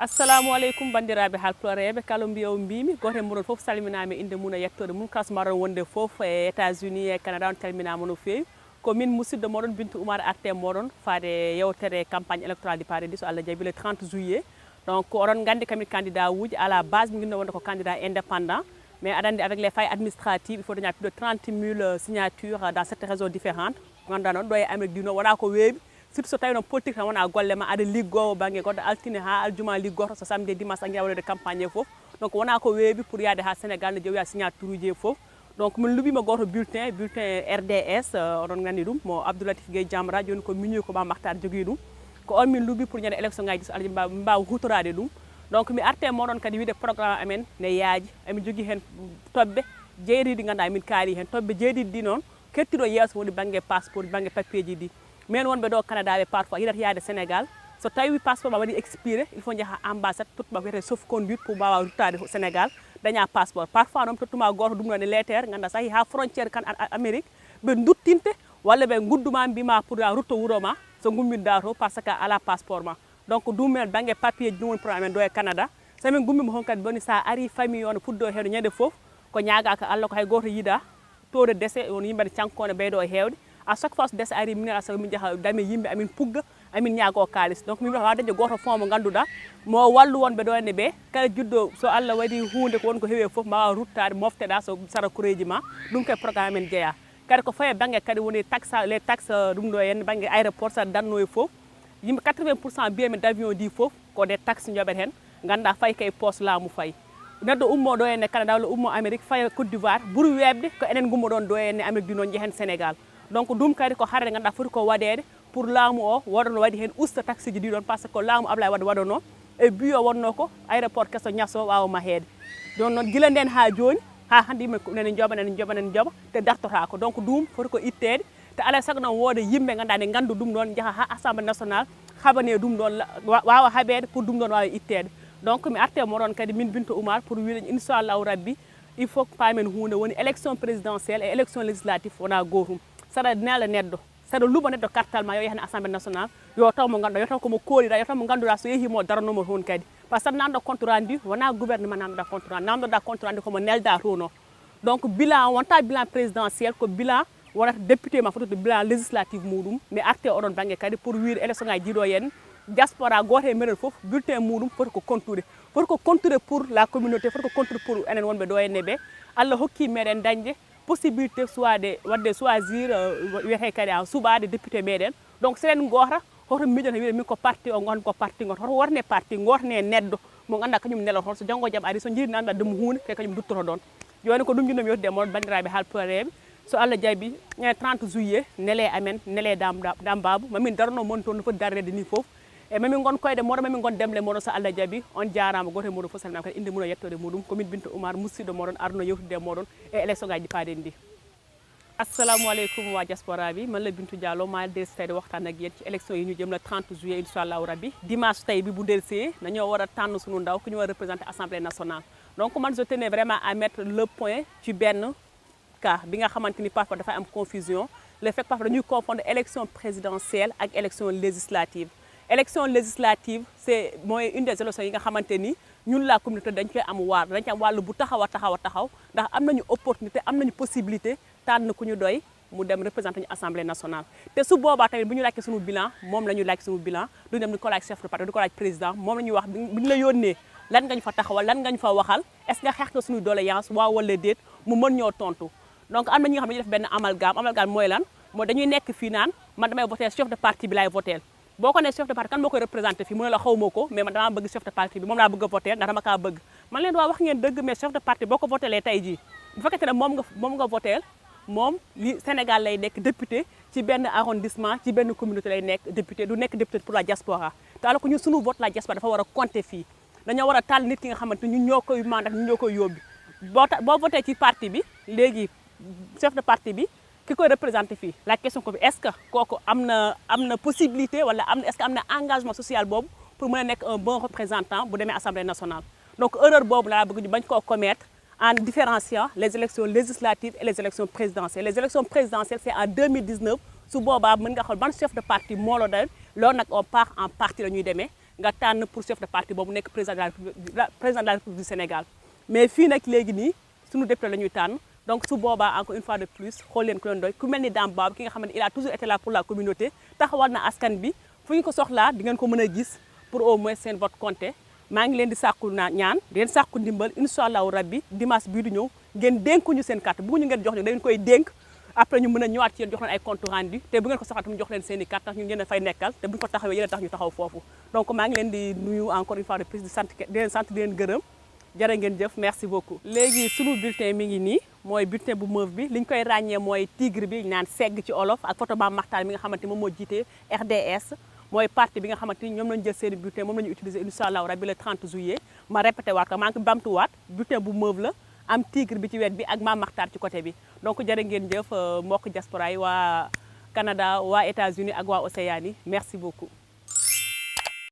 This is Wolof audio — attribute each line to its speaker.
Speaker 1: assalamu aleykum bandiraɓe halpulareɓe kala mbiyo mbimi goto moɗon foof salminama inde mum e yettode mum kasmaron wonde foof e États-Unis e Canada on calminama no fewi ko min musidɗo moɗon Bintou Oumar arte moɗon fade yewtere campagne électorale du parti so Allah jaaɓi le 30 juillet donc oɗon gandi kamin candidat uji à la base min guinno wonde ko candidat indépendant mais aɗa andi avec les failles administratives il faut daña plus de 30 000 signatures dans 7 régions différentes ganduɗa noon ɗo e Amérique du Nord wona ko weeɓi surtout so tawi noon politique tan wona golle ma aɗa liggowo banggue goɗɗo altine ha aljuma liggoto so samedi dimanche tan gueɗa waɗede campagne e foof donc wona ko weeɓi pour yaade ha Sénégal ne jeewoya signature uji e foof donc min luɓima goto bulletin RDS oɗon gandi ɗum mo Abdoulatif Gueye Jamra joni ko mignoy ko ma Maktar jogui ɗum ko on min luuɓi pour ñande élection ngaji so Allah min mbawa hutorade ɗum donc mi arte moɗon kadi wiide programme amen ne yaaji emin jogui hen tobbe jeeɗiɗi ganduɗa min kaali hen tobbe jeeɗiɗi ɗi noon kettiɗo yeeso woni banggue passeport banggue papier ji ɗi men wonɓe ɗo Canada ɓe parfois yiɗata yaade Sénégal so tawi passeport ma waɗi expiré il faut jaaha ambassade tottuma ko wiyete sauf conduite pour mbawa ruttade Sénégal daña passeport parfois noon tottuma goto ɗum ɗon e lettere ganduɗa sa yeehi ha frontiére kan Amérique ɓe duttinte walla ɓe gudduma mbima pour a rutto wuuro ma so gummida to par ce que ala passeport ma donc ɗum men banggue papier ji ɗum woni probléme men ɗo e Canada somin gummima hon kadi boni sa ari famille o no fuddo hewde ñande foof ko ñagaka Allah ko hay goto yiida taux de décès on yimɓe cankone ɓeyɗo e hewde à chaque fois so décès ari minen asa min jaaha dame yimɓe amin pugga amin ñaago kalis donc min wa dañde goto fond mo ganduɗa mo wallu wonɓe ɗo henne ɓe kala juddo so Allah waɗi hunde ko wonko heewi foof mbawa ruttade mofteɗa so sara kureji ma ɗum kay programme men jeeya kadi ko faye banggue kadi woni taxe les taxes ɗum ɗo henne banggue aéroport sa danno e foof yimɓe 80% biyemen d' avion ɗi foof ko des taxes joɓet hen ganduɗa fayi kay poste laamu fayi neɗɗo ummo ɗo henne Canada walla ummo Amérique faye Côte d'Ivoire ɓuuri webde ko enen gummo ɗon ɗo henne Amérique du Nord jeehen Sénégal donc ɗum kadi ko harde ganduɗa foti ko waɗede pour laamu o waɗano waɗi hen usta taxe ji ɗiɗon par ce que laamu Ablaye Wade waɗano e but o wonno ko aéroport kesso ñasso wawa mahede donc noon guila nden ha joni ha hande yimɓe nene jooɓa te dartota ko donc ɗum foti ko ittede te alay saago noon wooda yimɓe ganduɗa ne gandu ɗum ɗon jaaha ha assemblée nationale haɓane ɗum ɗon wawa haɓede pour ɗum ɗon wawa ittede donc mi arte moɗon kadi min Bintou Oumar pour wiide inchallahu rabbi il faut que paamen hunde woni élection présidentielle et élection législative wona gotum saɗa neela neɗɗo saɗa luuɓa neɗɗo kartal ma yo yahane assemblée nationale yo taw mo ganduɗa yo taw komo kooliɗa yo taw mo ganduɗa so yeehimo daranomo toon kadi par ce que namɗo compte rendu wona gouvernement namɗoɗa compte rendu namɗoɗa compte rendu komo nelda toon o donc bilan wonta bilan présidentiel ko bilan wonata député ma fototo bilan législative muɗum mais arte oɗon banggue kadi pour wiide élection ngaji jiiɗo henna diaspora goto e meɗen foof bulletin muɗum foti ko contude pour la communauté foti ko contude pour enen wonɓe ɗo henne ɓe Allah hokki meɗen dañde possibilité wadde choisir wiyete kadi a suɓade député meɗen donc seɗen goota hoto miijoto wiide min ko parti o gon ko parti goto hoto worne parti gotane neɗɗo mo ganduɗa kañum neloton so janggo jaam ari so jiiɗi namɗa ɗum hunde te kañum duttoto ɗon joni ko ɗum jinnomi yettude moɗon bandiraɓe halpulareɓe so Allah jaaɓi 30 juillet nele amen nele dam babou mamin darno mon toon no foti darrede ni foof e mamin gon koyɗe moɗon mamin gon demle moɗon so Allah jaaɓi on jarama goto e moɗon fof salminama kadi inde mum e yettode muɗum komin Bintou Oumar musidɗo moɗon arno yewtude moɗon e élection ngaji paaɗen ndi assalamu aleykum wa diaspora bi man la Bintou Diallo ma des tayde waxtaan ak yéen ci élection yi ñu jëm le 30 juillet inchallahu rabbi dimanche tay bi bu delsi nañoo war a tànn suñu ndaw ku ñu war a représenter assemblée nationale donc man je tenais vraiment à mettre le point ci benn cas bi nga xamante ni parfois dafay am confusion le fait que parfois dañuy confondre élection présidentielle ak élection législative élection législative c'est mooy une des élections yi nga xamante ni ñun la communauté dañ koy am waar dañ ci am wàllu bu taxaw ndax am nañu opportunité am nañu possibilité tànn ku ñu doy mu dem représenter ñu assemblée nationale te su boobaa tamit bu ñu laajte suñu bilan moom la ñu laaj suñu bilan du dem di ko laaj chef de parti du ko laaj président moom la ñuy wax bu ñu la yónnee lan nga ñu fa taxawal lan nga ñu fa waxal est-ce que nga xeex nga suñu doléance waaw wala déet mu mën ñoo tontu donc am na ñi nga xam ne dañuy def benn amalgame mooy lan mooy dañuy nekk fii naan man damay voter chef de parti bi laay voter boo ko nee chef de parti kan moo koy représenté fii mu ne la xaw ma ko mais man damaa bëgg chef de parti bi moom laa bëgg a voter ndax dama kaa bëgg man leen waa wax ngeen dëgg mais chef de parti boo ko votelee tey jii bu fekkente ne moom nga voter moom li Sénégal lay nekk député ci benn arrondissement ci benn communauté lay nekk député du nekk député pour la diaspora te alors que ñun suñu vote la diaspora dafa war a compter fii dañoo war a tànn nit ki nga xamante ñun ñoo koy mandat ñun ñoo koy yóbbi boo voté ci parti bi léegi chef de parti bi ki koy représenté fii la question ko bi est-ce que kooku am na possibilité wala est-ce que am na engagement social boobu pour mën a nekk un bon représentant bu demee assemblée nationale donc erreur boobu laa bëgg ñu bañ koo commettre en différenciant les élections législatives et les élections présidentielles. Les élections présidentielles, c'est en 2019. Su boobaa mën nga xool ban chef de parti moo la doy loolu nag on part en parti la ñuy demee nga tànn pour chef de parti boobu nekk président de la République du Sénégal mais fii nag léegi nii suñu député la ñuy tànn donc su boobaa encore une fois de plus xool leen ku leen doy ku mel ni Dame Babou ki nga xamante il a toujours été là pour la communauté taxawal na askan bi fu ñu ko soxlaa di ngeen ko mën a gis pour au moins seen vote compté maa ngi leen di sàkku ñaan di leen sàkku ndimbal incha allahu rabbi dimanche bii di ñëw ngeen dénkuñu seen carte bëgguñu ngeen jox ñu da ngeen koy dénk après ñu mën a ñëwaat ci yéen jox leen ay compte rendu te bu ngeen ko soxlaa tam jox leen seen i carte ndax ñun ngeen a fay nekkal te bu ñu ko taxawee yéen a tax ñu taxaw foofu donc maa ngi leen di nuyu encore une fois de plus di leen sant di leen gërëm jërë ngeen jëf merci beaucoup. léegi sunu bulletin mi ngi nii mooy bulletin bu mauve bi li ñu koy ràññee mooy tigre bi ñu naan segg ci olof ak photo Mame Makhtar mi nga xamante moom moo jiite RDS mooy parti bi nga xamante ni ñoom lañu jël seen bulletin moom la ñu utiliser incha allah rabi le 30 juillet ma répété waat ko maa ngi bamtuwaat bulletin bu mauve la am tigre bi ci wet bi ak Mame Makhtar ci côté bi donc jërë ngeen jëf mbokk diaspora yi waa Canada waa États-Unis ak waa Océanie merci beaucoup.